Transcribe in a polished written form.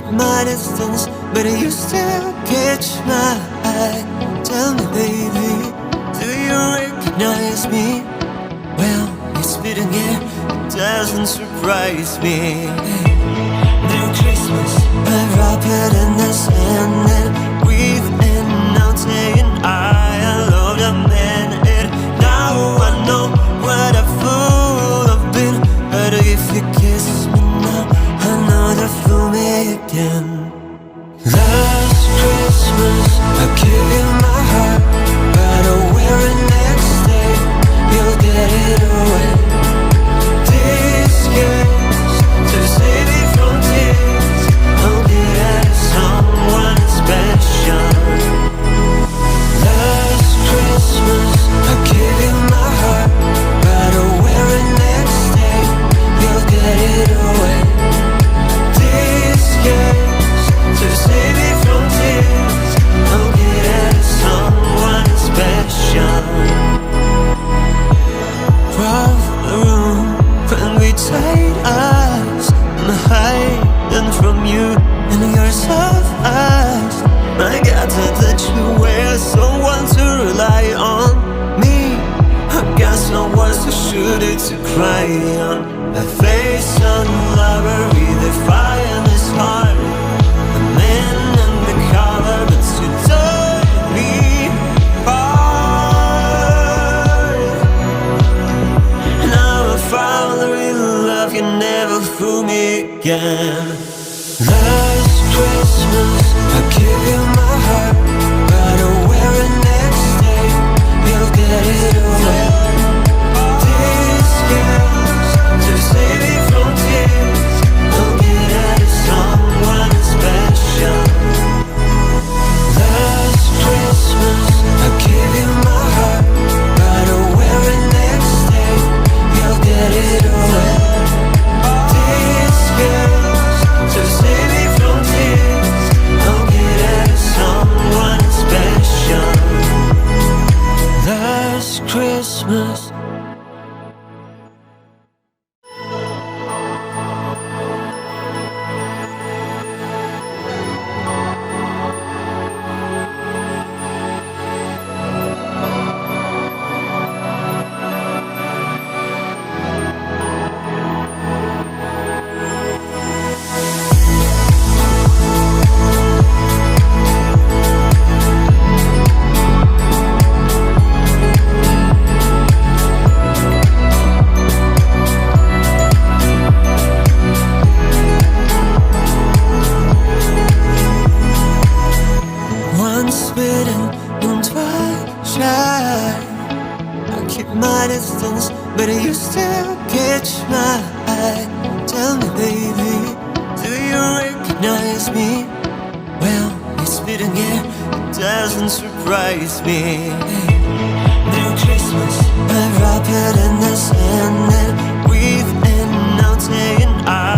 keep my distance, but you still catch my eye. Tell me, baby, do you recognize me? Well, you're spitting air, it doesn't surprise me. Merry Christmas, I wrap it in the sand and breathe in and out, saying I love the man. And now I know what a fool I've been, but if you kiss me now, I know to fool me again. Last Christmas, I give you my heart, but the very next day, you'll get it away. This year's to save me from tears, I'll get out of someone special. Last Christmas, I give you my heart, but the very next day, you'll get it away. This year's to save me from tears, I'll get out of someone special. From the room when we tied us, I'm hiding from you and your soft eyes. I got that you were someone to rely on. Me, I got someone to shoot it, to cry on. My face on the library, the fire in his heart. The man undercover, but you tore me apart. Now I found the real love, you never fool me again. Last Christmas, I give you my heart, but the very next day, you'll get it away. This year's to save me from tears, I'll get out of someone special. Last Christmas, I give you my heart, but the very next day, you'll get it away. This year's to save me from tears, I'll get out of someone special. Last Christmas. Once bitten and twice shy, I keep my distance, but you still catch my eye. Tell me, baby, do you recognize me? Well, you're spitting air, it doesn't surprise me. Merry Christmas, I wrap it in the sand and breathe in and out, saying I